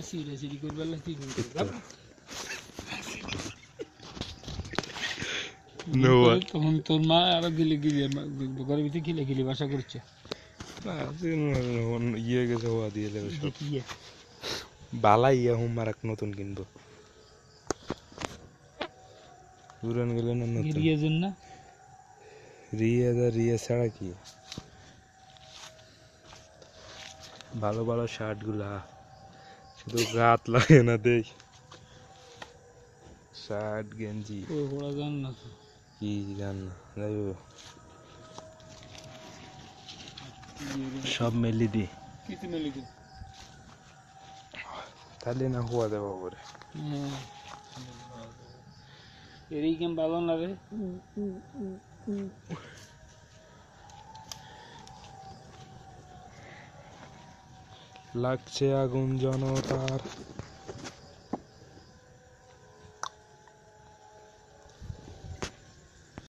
সিরি করবার লাগছি তখন তোর মা আরো গিলে ঘরের ভিতরে গিলে বাসা করছে ইয়ে গেছে হওয়া দিয়ে বালা ইয়া হুমার এক নতুন কিনবো পুরান গেলে না নতুন না রিয়া ছাড়া কি ভালো ভালো শার্ট গুলা শুধু গাত লাগে না দেখ শার্ট গেঞ্জি ওরা জান না কি জান না যাইব সব মেলি দি তাহলে না হওয়া দেবো করে এরই কেম ভালো না রে লাগছে আগুন জনতার